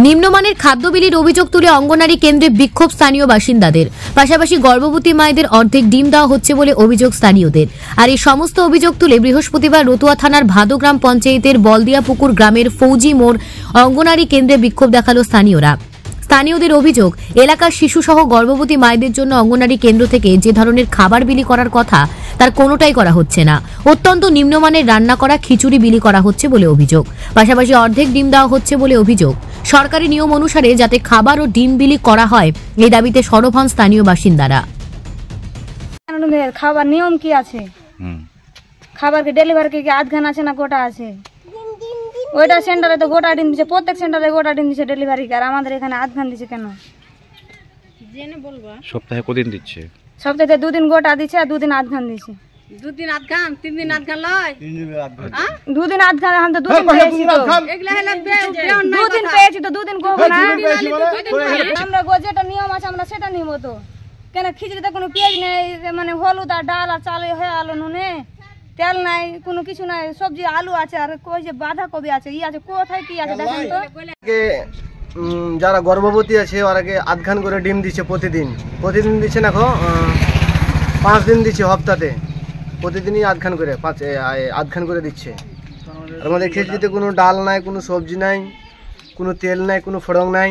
নিম্নমানের খাদ্য বিলির অভিযোগ তুলে অঙ্গনারী কেন্দ্রে বিক্ষোভ স্থানীয় বাসিন্দাদের। পাশাপাশি গর্ভবতী মায়েদের অর্ধেক ডিম দেওয়া হচ্ছে বলে অভিযোগ স্থানীয়দের। আর এই সমস্ত অভিযোগ তুলে বৃহস্পতিবার রতুয়া থানার ভাদগ্রাম পঞ্চায়েতের বলদিয়াপুকুর গ্রামের ফৌজি মোড় অঙ্গনারী কেন্দ্রে বিক্ষোভ দেখালো স্থানীয়রা। স্থানীয়দের অভিযোগ, এলাকার শিশুসহ গর্ভবতী মায়েদের জন্য অঙ্গনারী কেন্দ্র থেকে যে ধরনের খাবার বিলি করার কথা তার কোনোটাই করা হচ্ছে না। অত্যন্ত নিম্নমানের রান্না করা খিচুড়ি বিলি করা হচ্ছে বলে অভিযোগ। পাশাপাশি অর্ধেক ডিম দেওয়া হচ্ছে বলে অভিযোগ। সরকারি নিয়ম অনুসারে যাতে খাবার ও ডিম বিলি করা হয় এই দাবিতে সরব হন স্থানীয় বাসিন্দারা। খাবার নিয়ম কি আছে? খাবারকে ডেলিভারি কি আধ ঘন্টা আছে না গোটা আছে? ওইটা সেন্টারে তো গোটা ডিম দিচ্ছে, প্রত্যেক সেন্টারে গোটা ডিম দিচ্ছে ডেলিভারি, আর আমাদের এখানে আধ ঘন্টা দিচ্ছে কেন? সপ্তাহে কদিন দিচ্ছে? সপ্তাহে 2 দিন গোটা দিচ্ছে আর 2 দিন আধ ঘন্টা দিচ্ছে। 2 দিন আধ ঘন্টা, 3 দিন আধ ঘন্টা লয়, 2 দিন আধ ঘন্টা। हम तो 2 दिन পেয়েছি তো, এগুলা হলো বেউন 2 দিন পেয়েছি তো 2 দিন কো না। আমরা যেটা নিয়ম আছে আমরা সেটা নিব তো। কেন খিচুড়িতে কোনো পেঁয়াজ নেই, মানে হলুদ আর ডাল আর চাল হয়ে আলো নুনে তেল নাই, কোনো কিছু নাই, সবজি আলু আছে আর কই যে বাঁধাকপি আছে, ই আছে, কোথায় কি আছে দেখেন তো। যারা গর্ভবতী আছে ওরাকে আধখান করে ডিম দিচ্ছে প্রতিদিন দিচ্ছে না, 5 দিন দিচ্ছে সপ্তাহে, প্রতিদিনই আধখান করে দিচ্ছে। আর আমাদের খিচুড়িতে কোনো ডাল নাই, কোনো সবজি নাই, কোনো তেল নাই, কোনো ফোড়ন নাই।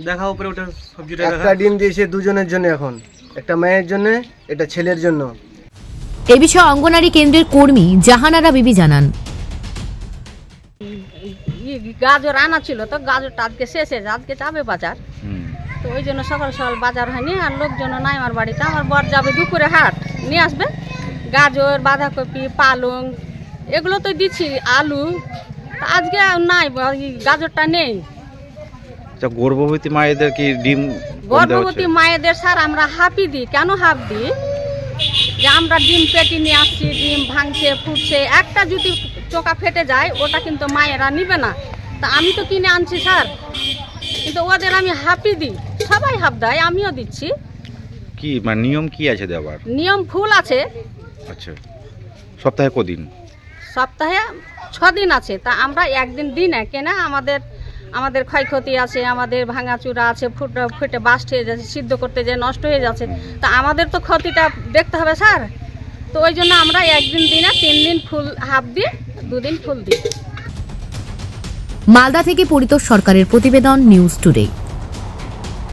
দেখা উপরে ওটা সবজিটা একটা ডিম দিয়েছে 2 জনের জন্য, এখন একটা মায়ের জন্য, এটা ছেলের জন্য। এ বিষয়ে অঙ্গনারী কেন্দ্রের কর্মী জাহানারা বিবি জানান, গাজর আনা ছিল তো গাজরটা আজকে শেষ হয়েছে, আজকে যাবে বাজার, তো ওই জন্য সকাল সকাল বাজার হয়নি আর লোকজন নাই আমার বাড়িতে। আমার বর যাবে দুপুরে হাট নিয়ে আসবে গাজর, বাঁধাকপি, পালং, এগুলো তো দিচ্ছি, আলু, আজকে নাই, গাজরটা নেই। গর্ভবতী মায়েদের কি ডিম? গর্ভবতী মায়েদের স্যার আমরা হাফই দিই। কেন হাফ দিই? যে আমরা ডিম পেটি নিয়ে আসছি, ডিম ভাঙছে ফুটছে, একটা যদি চোকা ফেটে যায় ওটা কিন্তু মায়েরা নিবে না, তা আমি তো কিনে আনছি স্যার, কিন্তু ওদের আমি হাফই দিই। সবাই হাফ দেয়, আমিও দিচ্ছি। কি মানে নিয়ম কি আছে দেওয়ার? নিয়ম ফুল আছে। আচ্ছা, সপ্তাহে কদিন? সপ্তাহে 6 দিন আছে, তা আমরা একদিন দিই না। কেন আমাদের ক্ষয়ক্ষতি আছে, আমাদের ভাঙাচুরা আছে, ফুটে বাস্ট হয়ে যাচ্ছে, সিদ্ধ করতে যায় নষ্ট হয়ে যাচ্ছে, তা আমাদের তো ক্ষতিটা দেখতে হবে স্যার। তো ওই জন্য আমরা একদিন দিই না, 3 দিন ফুল হাফ দিই, 2 দিন ফুল দিই। মালদা থেকে পরিতোষ সরকারের প্রতিবেদন, নিউজ টুডে।